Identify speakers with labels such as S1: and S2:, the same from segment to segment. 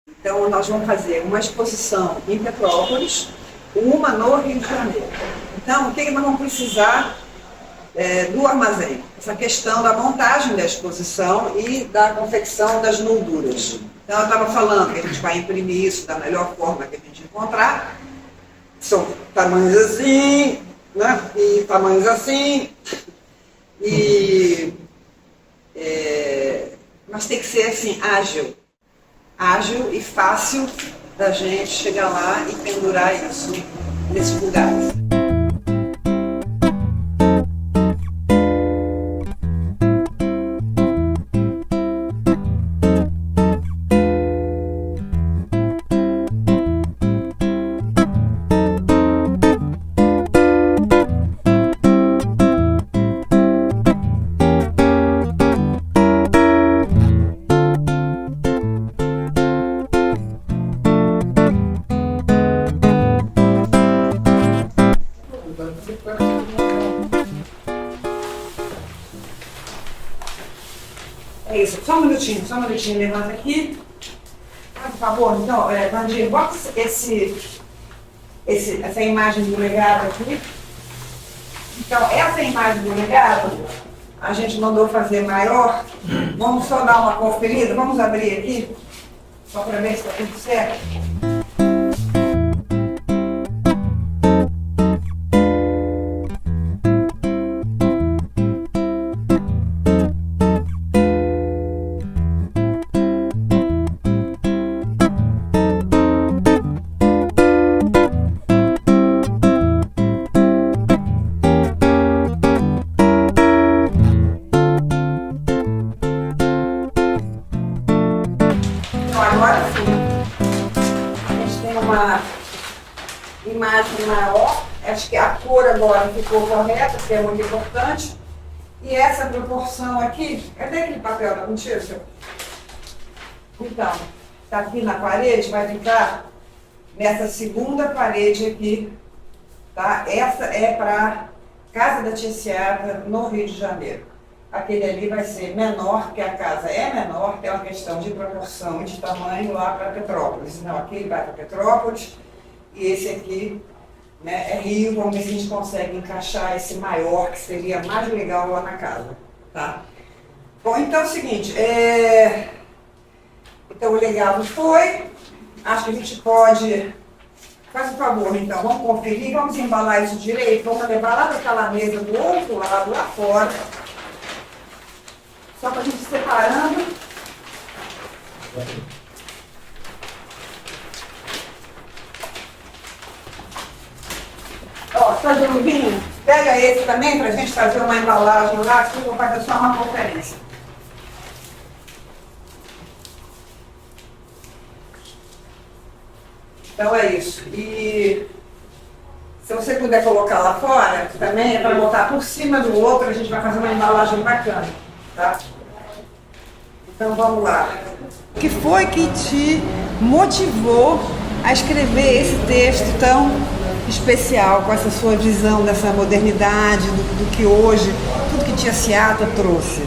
S1: Então, nós vamos fazer uma exposição em Petrópolis, uma no Rio de Janeiro. Então, o que nós vamos precisar do armazém? Essa questão da montagem da exposição e da confecção das molduras. Então, eu estava falando que a gente vai imprimir isso da melhor forma que a gente encontrar. São tamanhos assim, né? E tamanhos assim. Mas tem que ser assim, ágil e fácil da gente chegar lá e pendurar isso nesses lugares. É isso, só um minutinho, levanta aqui. Por favor, então, Vandir, bota essa imagem do legado aqui. Então, essa imagem do legado, a gente mandou fazer maior. Vamos só dar uma conferida, vamos abrir aqui, só para ver se está tudo certo. Agora sim, a gente tem uma imagem maior, acho que a cor agora ficou correta, que é muito importante. E essa proporção aqui, cadê aquele papel da mentira, senhor? Então, está aqui na parede, vai ficar nessa segunda parede aqui, tá? Essa é para Casa da Tia Seara, no Rio de Janeiro. Aquele ali vai ser menor, porque a casa é menor, tem uma questão de proporção e de tamanho lá para Petrópolis. Então, aquele vai para Petrópolis e esse aqui, né, é Rio. Vamos ver se a gente consegue encaixar esse maior, que seria mais legal lá na casa. Tá? Bom, então é o seguinte, então o legado foi, acho que a gente pode, faz um favor então, vamos conferir, vamos embalar isso direito, vamos levar lá para aquela mesa do outro lado, lá fora. Só para a gente separando. Ó, tá de vinho? Pega esse também para a gente fazer uma embalagem lá, que eu vou fazer só uma conferência. Então é isso. E se você puder colocar lá fora, também é para botar por cima do outro, a gente vai fazer uma embalagem bacana. Tá? Então vamos lá. O que foi que te motivou a escrever esse texto tão especial, com essa sua visão dessa modernidade, do que hoje, tudo que Tia Seara trouxe?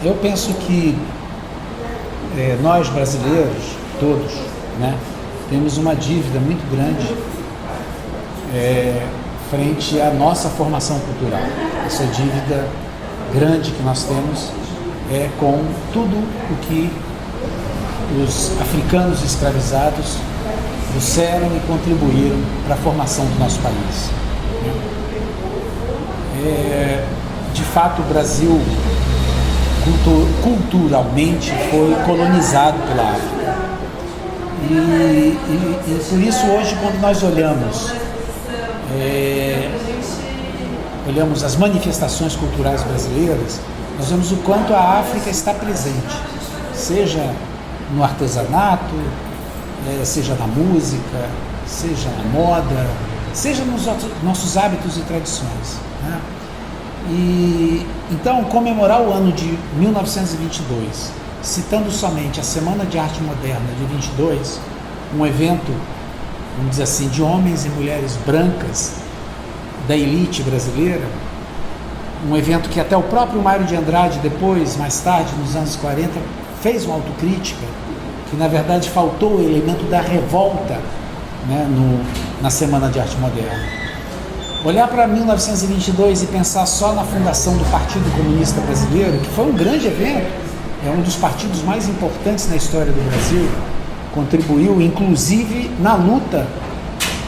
S2: Eu penso que nós brasileiros, todos, né, temos uma dívida muito grande frente à nossa formação cultural. Essa dívida grande que nós temos é com tudo o que os africanos escravizados trouxeram e contribuíram para a formação do nosso país. De fato, o Brasil culturalmente foi colonizado pela África. E por isso hoje, quando nós olhamos as manifestações culturais brasileiras, nós vemos o quanto a África está presente, seja no artesanato, seja na música, seja na moda, seja nos nossos hábitos e tradições, né? E então, comemorar o ano de 1922, citando somente a Semana de Arte Moderna de 22, um evento, vamos dizer assim, de homens e mulheres brancas da elite brasileira, um evento que até o próprio Mário de Andrade depois, mais tarde, nos anos 40, fez uma autocrítica, que na verdade faltou o elemento da revolta, né, na Semana de Arte Moderna. Olhar para 1922 e pensar só na fundação do Partido Comunista Brasileiro, que foi um grande evento, é um dos partidos mais importantes na história do Brasil, contribuiu inclusive na luta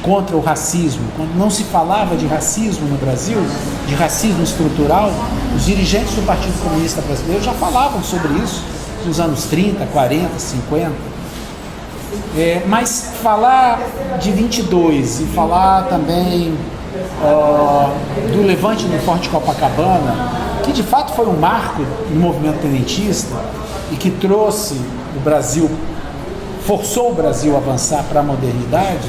S2: contra o racismo. Quando não se falava de racismo no Brasil, de racismo estrutural, os dirigentes do Partido Comunista Brasileiro já falavam sobre isso nos anos 30, 40, 50. Mas falar de 22 e falar também do levante no Forte Copacabana, que de fato foi um marco no movimento tenentista e que trouxe o Brasil, forçou o Brasil a avançar para a modernidade,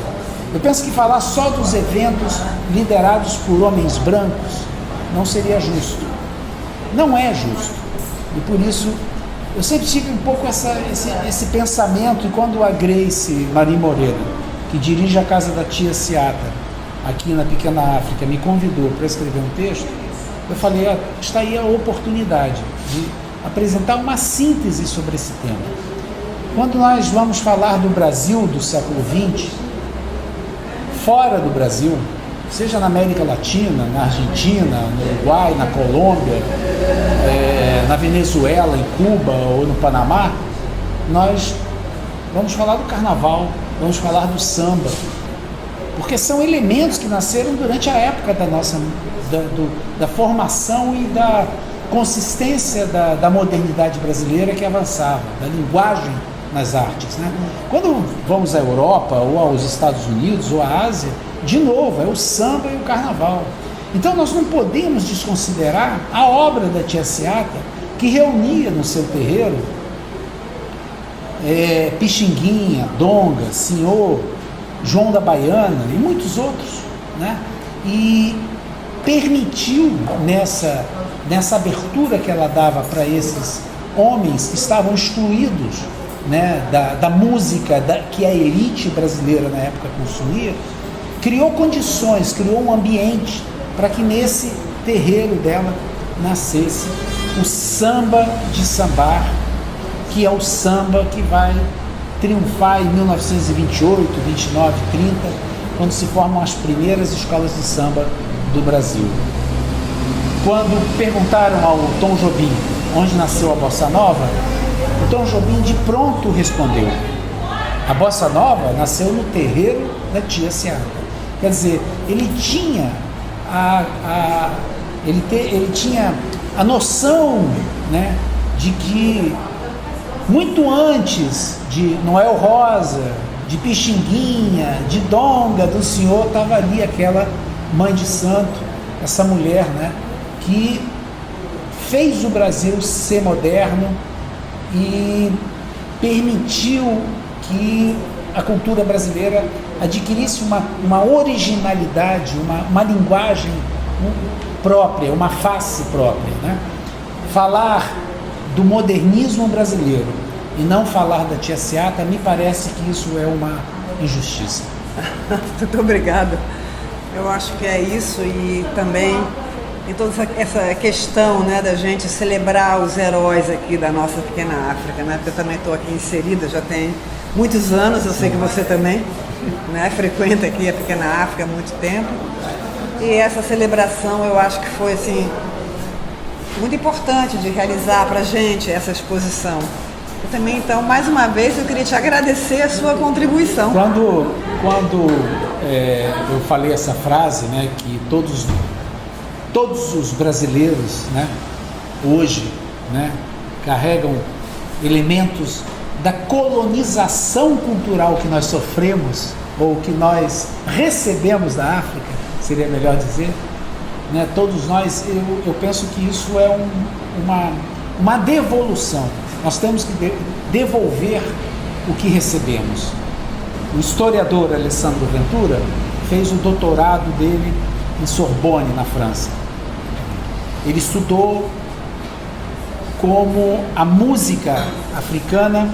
S2: eu penso que falar só dos eventos liderados por homens brancos não seria justo. Não é justo. E por isso eu sempre tive um pouco esse pensamento, e quando a Grace Marie Moreira, que dirige a Casa da Tia Seata, aqui na Pequena África, me convidou para escrever um texto, eu falei, está aí a oportunidade de apresentar uma síntese sobre esse tema. Quando nós vamos falar do Brasil do século XX, fora do Brasil, seja na América Latina, na Argentina, no Uruguai, na Colômbia, na Venezuela, em Cuba ou no Panamá, nós vamos falar do carnaval, vamos falar do samba, porque são elementos que nasceram durante a época da formação e da consistência da modernidade brasileira que avançava, da linguagem nas artes, né? Quando vamos à Europa ou aos Estados Unidos ou à Ásia, de novo, é o samba e o carnaval. Então nós não podemos desconsiderar a obra da Tia Seata, que reunia no seu terreiro Pixinguinha, Donga, Senhor, João da Baiana e muitos outros, né? E permitiu nessa abertura que ela dava para esses homens que estavam excluídos, né, da música que a elite brasileira na época consumia, criou condições, criou um ambiente para que nesse terreiro dela nascesse o samba de sambar, que é o samba que vai triunfar em 1928, 29, 30, quando se formam as primeiras escolas de samba do Brasil. Quando perguntaram ao Tom Jobim onde nasceu a Bossa Nova, o Tom Jobim de pronto respondeu: a Bossa Nova nasceu no terreiro da Tia Seata. Quer dizer, ele tinha ele tinha a noção, né, de que muito antes de Noel Rosa, de Pixinguinha, de Donga, do Senhor, estava ali aquela mãe de santo, essa mulher, né, que fez o Brasil ser moderno e permitiu que a cultura brasileira adquirisse uma originalidade, uma linguagem própria, uma face própria, né? Falar do modernismo brasileiro e não falar da Tia Seata, me parece que isso é uma injustiça.
S1: Muito obrigada. Eu acho que é isso, e também em toda essa questão, né, da gente celebrar os heróis aqui da nossa pequena África, né? Porque eu também estou aqui inserida, já tem muitos anos, eu sei que você também, né, frequenta aqui a pequena África há muito tempo. E essa celebração eu acho que foi assim muito importante de realizar para a gente essa exposição. Eu também, então, mais uma vez, eu queria te agradecer a sua contribuição.
S2: Quando eu falei essa frase, né, que todos os brasileiros, né, hoje, né, carregam elementos da colonização cultural que nós sofremos, ou que nós recebemos da África, seria melhor dizer, né, todos nós, eu penso que isso é uma devolução. Nós temos que devolver o que recebemos. O historiador Alessandro Ventura fez o doutorado dele em Sorbonne, na França. Ele estudou como a música africana,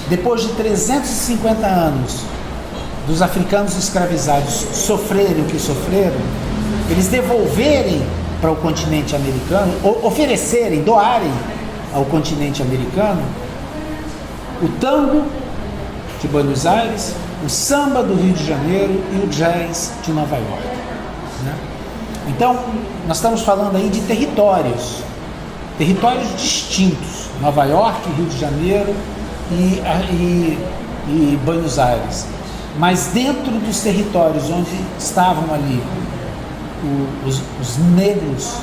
S2: depois de 350 anos dos africanos escravizados sofrerem o que sofreram, eles devolverem para o continente americano, oferecerem, doarem ao continente americano o tango de Buenos Aires, o samba do Rio de Janeiro e o jazz de Nova York, né? Então, nós estamos falando aí de territórios distintos, Nova York, Rio de Janeiro e Buenos Aires. Mas dentro dos territórios onde estavam ali os negros,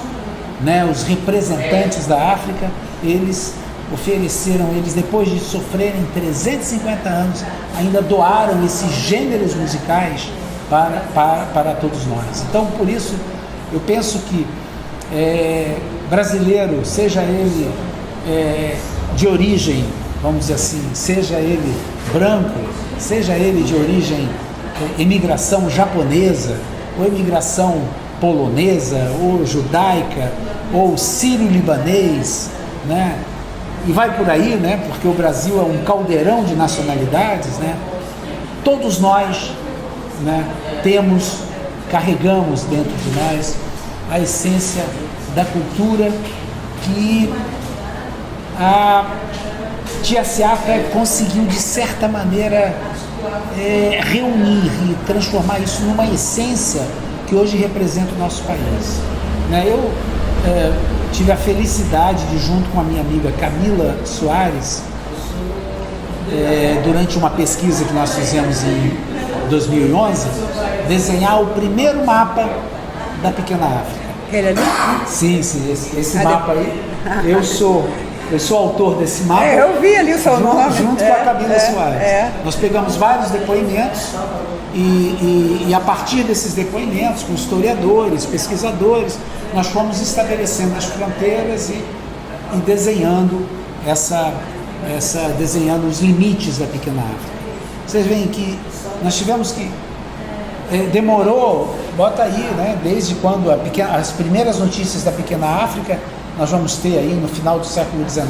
S2: né, os representantes da África, eles depois de sofrerem 350 anos, ainda doaram esses gêneros musicais para todos nós. Então, por isso, eu penso que brasileiro, seja ele de origem, vamos dizer assim, seja ele branco, seja ele de origem imigração japonesa, ou imigração polonesa, ou judaica, ou sírio-libanês, né? E vai por aí, né? Porque o Brasil é um caldeirão de nacionalidades, né? Todos nós, né, carregamos dentro de nós a essência da cultura que a Tia Seata conseguiu, de certa maneira, reunir e transformar isso numa essência que hoje representa o nosso país, né? Eu tive a felicidade de, junto com a minha amiga Camila Soares, durante uma pesquisa que nós fizemos em 2011, desenhar o primeiro mapa da Pequena África.
S3: Ele ali?
S2: Sim, esse mapa aí. Eu sou autor desse mapa.
S3: Eu vi ali o seu nome.
S2: Junto com a Camila Soares. Nós pegamos vários depoimentos e a partir desses depoimentos, com historiadores, pesquisadores, nós fomos estabelecendo as fronteiras e desenhando desenhando os limites da Pequena África. Vocês veem que nós tivemos que demorou, bota aí, né, desde quando as primeiras notícias da Pequena África nós vamos ter aí no final do século XIX,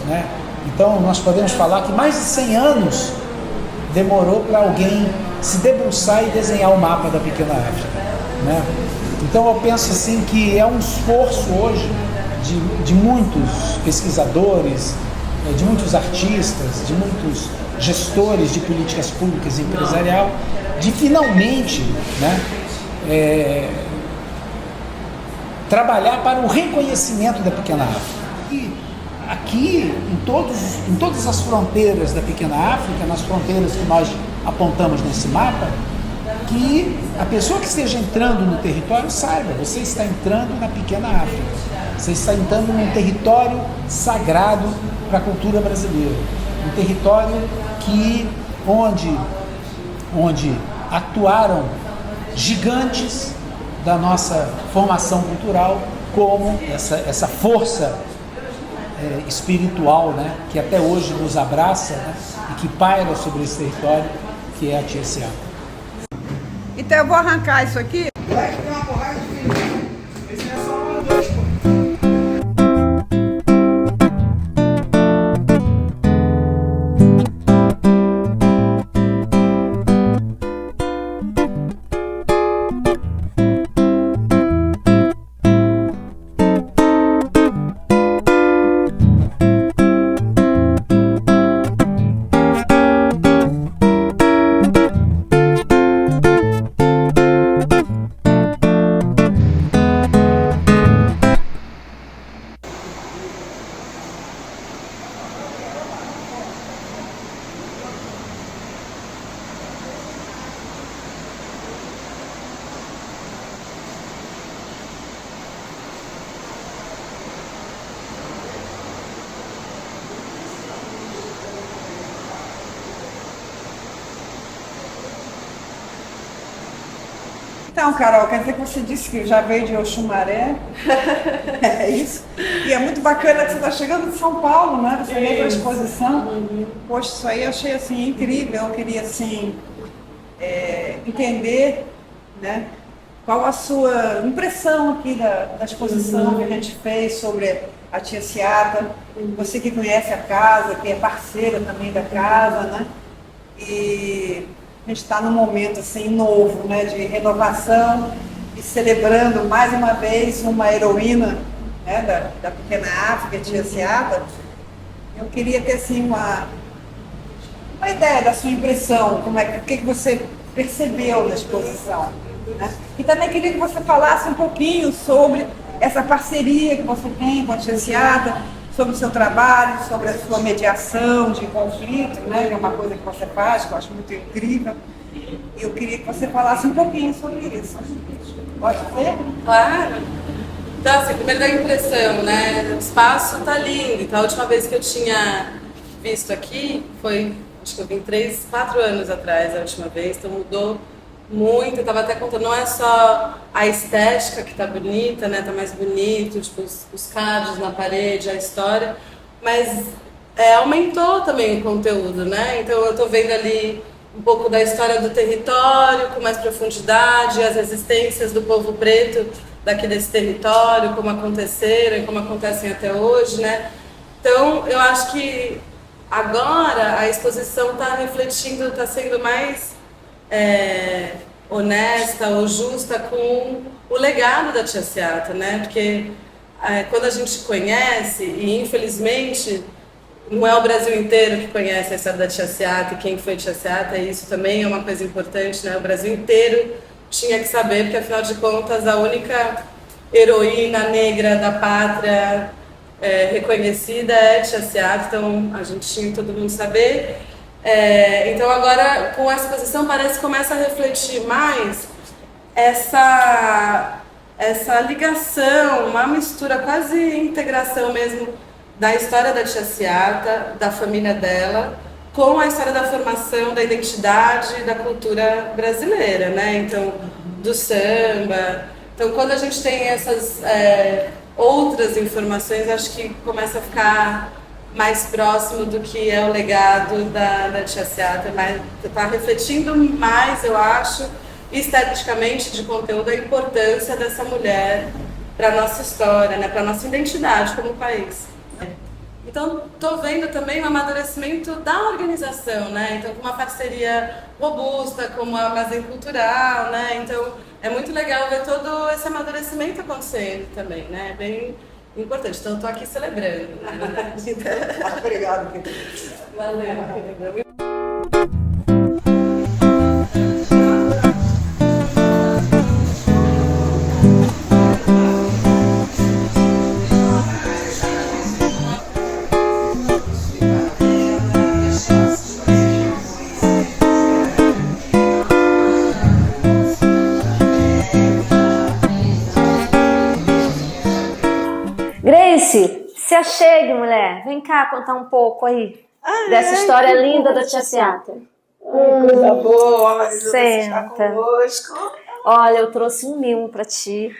S2: né? Então nós podemos falar que mais de 100 anos demorou para alguém se debruçar e desenhar o mapa da Pequena África, né? Então eu penso assim que é um esforço hoje de muitos pesquisadores, de muitos artistas, de muitos gestores de políticas públicas e empresarial, de finalmente, né, trabalhar para o reconhecimento da Pequena África. E aqui, em todas as fronteiras da Pequena África, nas fronteiras que nós apontamos nesse mapa, que a pessoa que esteja entrando no território saiba, você está entrando na Pequena África, você está entrando num território sagrado para a cultura brasileira, um território onde atuaram gigantes da nossa formação cultural, como essa força espiritual, né, que até hoje nos abraça, né, e que paira sobre esse território, que é a Tia Seata.
S3: Então eu vou arrancar isso aqui.
S2: Vai ter uma porrada de vídeo. Esse é só um dois, pô.
S3: Então, Carol, quer dizer que você disse que já veio de Oxumaré? É isso? E é muito bacana que você está chegando de São Paulo, né? Você veio para a exposição. Poxa, isso aí eu achei assim incrível. Eu queria assim entender, né, qual a sua impressão aqui da exposição que a gente fez sobre a Tia Seata. Você que conhece a casa, que é parceira também da casa, né? E a gente está num momento assim novo, né, de renovação, e celebrando mais uma vez uma heroína, né, da pequena África, Tia Seata. Eu queria ter assim, uma ideia da sua impressão, o que você percebeu na exposição. Né? E também queria que você falasse um pouquinho sobre essa parceria que você tem com a Tia Seata, sobre o seu trabalho, sobre a sua mediação de conflito, né? Que é uma coisa que você faz, que eu acho muito incrível. E eu queria que você falasse um pouquinho sobre isso. Pode ser?
S4: Claro. Então, assim, primeiro da impressão, né? O espaço tá lindo. Então, a última vez que eu tinha visto aqui foi, acho que eu vim 4 anos atrás, a última vez. Então, mudou muito. Eu tava até contando, não é só a estética que tá bonita, né? Tá mais bonito, tipo, os cards na parede, a história. Mas aumentou também o conteúdo, né? Então, eu tô vendo ali um pouco da história do território, com mais profundidade, as resistências do povo preto daqui desse território, como aconteceram e como acontecem até hoje, né? Então, eu acho que agora a exposição está refletindo, está sendo mais honesta ou justa com o legado da Tia Seata, né? Porque quando a gente conhece, e infelizmente não é o Brasil inteiro que conhece a história da Tia Seata e quem foi Tia Seata, e isso também é uma coisa importante, né? O Brasil inteiro tinha que saber, porque afinal de contas a única heroína negra da pátria reconhecida é Tia Seata, então a gente tinha que todo mundo saber. Então agora com a exposição parece que começa a refletir mais essa ligação, uma mistura, quase integração mesmo da história da Tia Seata, da família dela, com a história da formação, da identidade e da cultura brasileira, né? Então, do samba. Então, quando a gente tem essas outras informações, acho que começa a ficar mais próximo do que é o legado da Tia Seata, mas está refletindo mais, eu acho, esteticamente, de conteúdo, a importância dessa mulher para a nossa história, né? Para a nossa identidade como país. Então, estou vendo também o amadurecimento da organização, né? Então, com uma parceria robusta, como a Armazém Cultural, né? Então, é muito legal ver todo esse amadurecimento acontecendo também, né? Bem importante. Então, estou aqui celebrando.
S3: Obrigada.
S4: Valeu.
S5: Grace, se achegue, mulher. Vem cá contar um pouco aí dessa história linda da Tia Seata.
S6: Coisa boa,
S5: senta.
S6: Conosco.
S5: Olha, eu trouxe um mimo para ti.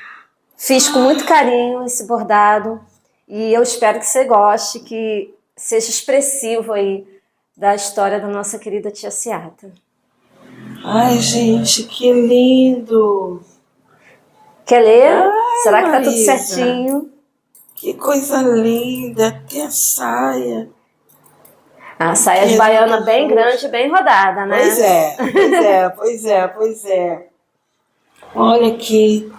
S5: Fiz com muito carinho esse bordado e eu espero que você goste, que seja expressivo aí da história da nossa querida Tia Seata.
S6: Ai, gente, que lindo!
S5: Quer ler?
S6: Ai,
S5: Será que tá tudo
S6: Marisa,
S5: certinho?
S6: que coisa linda! Tem a saia.
S5: A saia de baiana bem grande e bem rodada, né?
S6: Pois é. Olha aqui,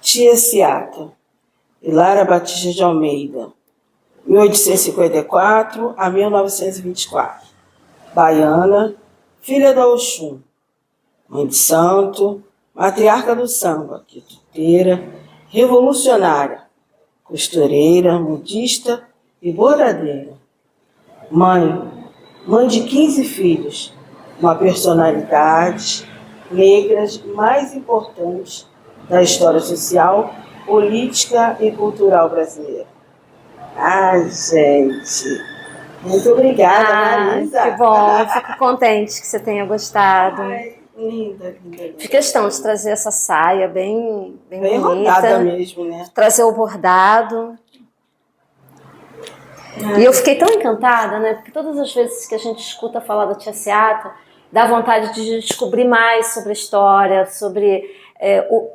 S6: Tia Seata, Hilária Batista de Almeida, 1854 a 1924. Baiana, filha da Oxum, mãe de santo, matriarca do samba, quituteira, revolucionária, costureira, modista e bordadeira. Mãe de 15 filhos, uma personalidade negras mais importante da história social, política e cultural brasileira. Ai, gente, muito obrigada, Marisa.
S5: Que bom, eu fico contente que você tenha gostado.
S6: Ai, linda.
S5: Fiz questão de trazer essa saia bem bonita,
S6: rodada mesmo, né?
S5: trazer o bordado. E eu fiquei tão encantada, né? Porque todas as vezes que a gente escuta falar da Tia Seata, dá vontade de descobrir mais sobre a história, sobre o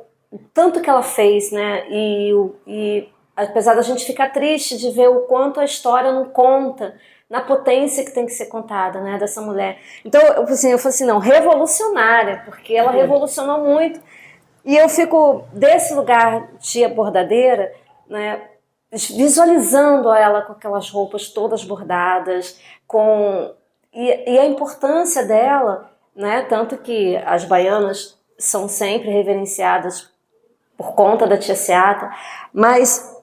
S5: tanto que ela fez, né? E apesar da gente ficar triste de ver o quanto a história não conta, na potência que tem que ser contada, né? Dessa mulher. Então, eu falei assim, não, revolucionária, porque ela revolucionou muito. E eu fico, desse lugar de bordadeira, né, visualizando ela com aquelas roupas todas bordadas, e a importância dela, né, tanto que as baianas são sempre reverenciadas por conta da Tia Seata, mas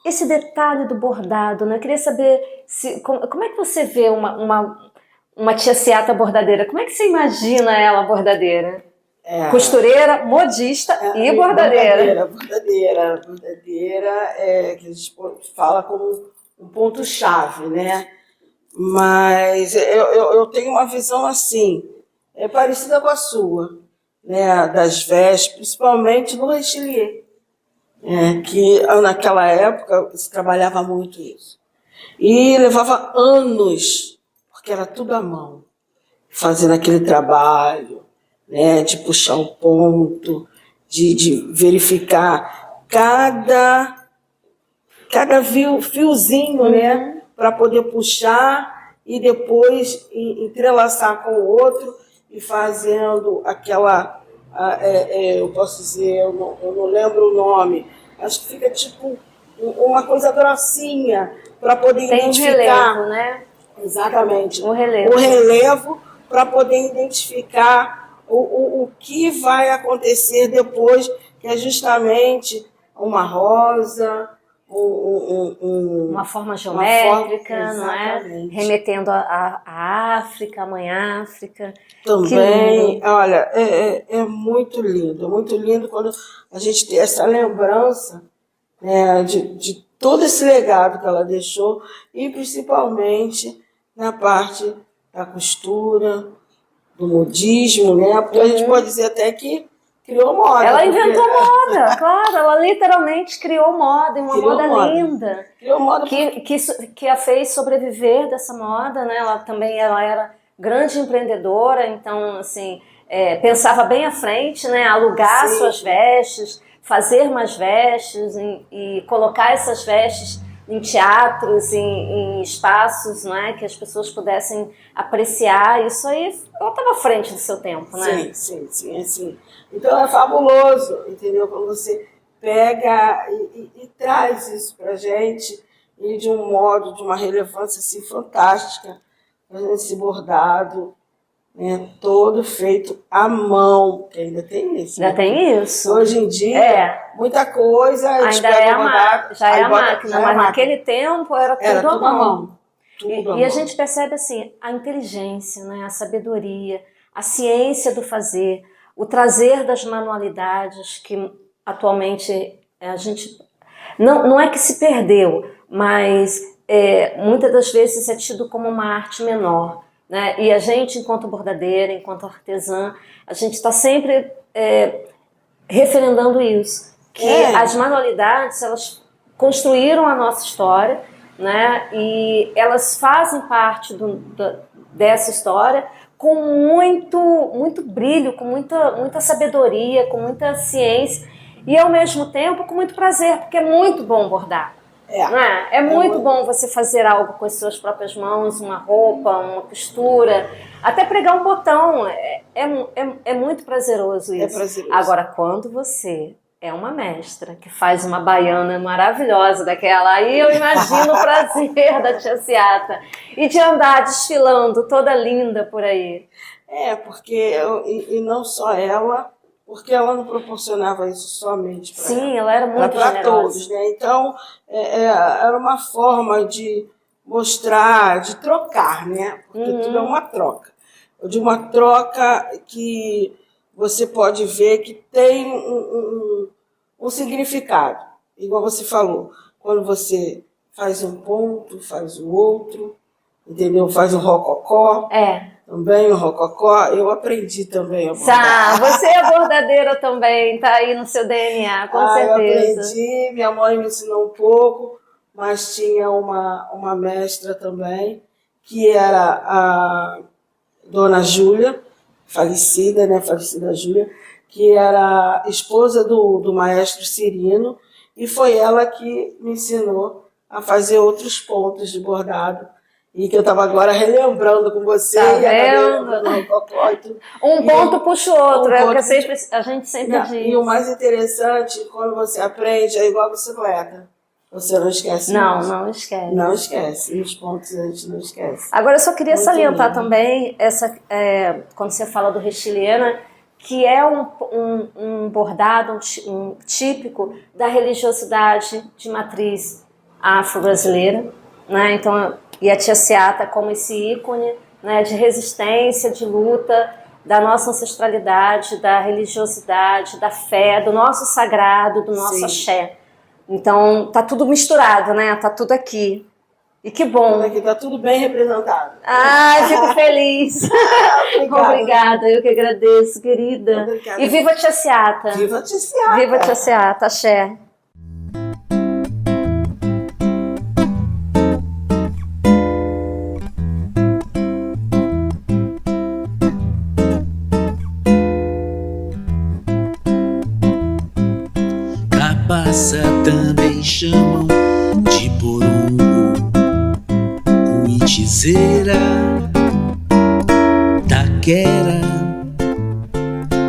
S5: esse detalhe do bordado, né, eu queria saber como é que você vê uma Tia Seata bordadeira, como é que você imagina ela bordadeira? Costureira, modista e bordadeira.
S6: Bordadeira que a gente fala como um ponto-chave, né? Mas eu tenho uma visão assim, parecida com a sua, né? Das vestes, principalmente no rechelier, que naquela época se trabalhava muito isso. E levava anos, porque era tudo à mão, fazendo aquele trabalho, né, de puxar o ponto, de verificar cada fiozinho, né, para poder puxar e depois entrelaçar com o outro e fazendo aquela, eu posso dizer, eu não lembro o nome, acho que fica tipo uma coisa grossinha para poder identificar.
S5: Tem um relevo, né?
S6: Exatamente.
S5: O relevo.
S6: O relevo para poder identificar o que vai acontecer depois, que é justamente uma rosa,
S5: uma forma geométrica,
S6: forma,
S5: não é? Remetendo à África, a Mãe África.
S6: Também, olha, é muito lindo quando a gente tem essa lembrança, né, de todo esse legado que ela deixou, e principalmente na parte da costura, do modismo, né? Porque a gente pode dizer até que criou moda.
S5: Ela inventou moda, claro, ela literalmente criou moda, e uma moda linda.
S6: Criou moda
S5: que a fez sobreviver dessa moda, né? Ela era grande empreendedora, então, assim, pensava bem à frente, né? Alugar suas vestes, fazer mais vestes e colocar essas vestes em teatros, em espaços, né, que as pessoas pudessem apreciar. Isso aí, ela estava à frente do seu tempo, né?
S6: Sim, assim. Então é fabuloso, entendeu? Quando você pega e traz isso pra gente, e de um modo, de uma relevância assim, fantástica, esse bordado, né, todo feito à mão, que ainda tem isso.
S5: Ainda tem isso.
S6: Hoje em dia, muita coisa...
S5: Ainda é a máquina, mas naquele tempo era tudo à mão. E a gente percebe assim, a inteligência, né, a sabedoria, a ciência do fazer, o trazer das manualidades que atualmente a gente... Não é que se perdeu, mas muitas das vezes é tido como uma arte menor. Né? E a gente, enquanto bordadeira, enquanto artesã, a gente está sempre referendando isso, que as manualidades, elas construíram a nossa história, né? E elas fazem parte dessa história com muito brilho, com muita sabedoria, com muita ciência e, ao mesmo tempo, com muito prazer, porque é muito bom bordar. É muito bom você fazer algo com as suas próprias mãos, uma roupa, uma costura, até pregar um botão, é muito prazeroso isso.
S6: Prazeroso.
S5: Agora, quando você é uma mestra que faz uma baiana maravilhosa daquela, aí eu imagino o prazer da Tia Seata e de andar desfilando toda linda por aí.
S6: Porque, e não só ela... porque ela não proporcionava isso somente para ela.
S5: Sim, ela era muito
S6: para
S5: generosa.
S6: Todos, né? Então, era uma forma de mostrar, de trocar, né? Porque tudo é uma troca. De uma troca que você pode ver que tem um significado. Igual você falou, quando você faz um ponto, faz o outro, entendeu? Faz o rococó. Também o rococó, eu aprendi também a bordar.
S5: Você é bordadeira também, tá aí no seu DNA, com certeza.
S6: Eu aprendi, minha mãe me ensinou um pouco, mas tinha uma mestra também, que era a Dona Júlia, falecida, né, falecida Júlia, que era esposa do maestro Cirino, e foi ela que me ensinou a fazer outros pontos de bordado. e que eu estava agora relembrando com você.
S5: Tá
S6: e acabei
S5: vendo?
S6: lembrando o cocó e tudo.
S5: Um ponto puxa o outro,
S6: um
S5: é o que
S6: ponto
S5: a gente sempre
S6: Não,
S5: diz.
S6: e o mais interessante, quando você aprende, é igual a bicicleta. Você não esquece mais.
S5: Não esquece.
S6: Não esquece. Nos pontos a gente não esquece.
S5: Agora, eu só queria
S6: Muito
S5: salientar
S6: lindo.
S5: também, quando você fala do Restiliana, que é um bordado típico da religiosidade de matriz afro-brasileira, né? Então, e a tia Seata como esse ícone, né, de resistência, de luta, da nossa ancestralidade, da religiosidade, da fé, do nosso sagrado, do nosso
S6: Sim.
S5: axé. Então, tá tudo misturado, né? Tá tudo aqui. E que bom.
S6: Aqui tá tudo bem representado.
S5: Ai, fico feliz. Obrigada, eu que agradeço, querida.
S6: Obrigada.
S5: E viva a tia Seata.
S6: Viva a tia Seata.
S5: Viva a tia Seata, axé.
S7: Cabaça também chamam de porungo, cuitizeira, taquera,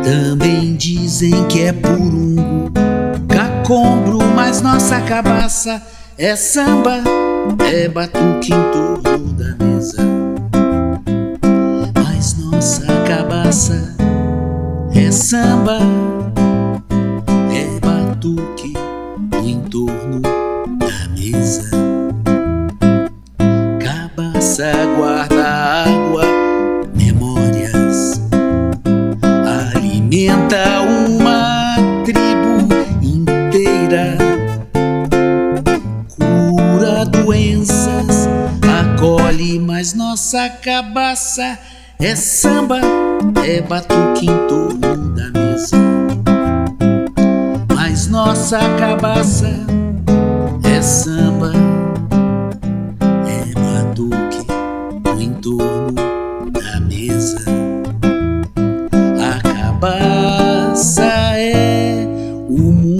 S7: também dizem que é purungo, cacombro, mas nossa cabaça é samba, é batuque em torno da mesa. Mas nossa cabaça é samba, é batuque no entorno da mesa. Cabaça guarda água, memórias, alimenta uma tribo inteira, cura doenças, acolhe, mas nossa cabaça é samba, é batuque em torno da mesa. Mas nossa cabaça é samba, é batuque no entorno da mesa. A cabaça é o mundo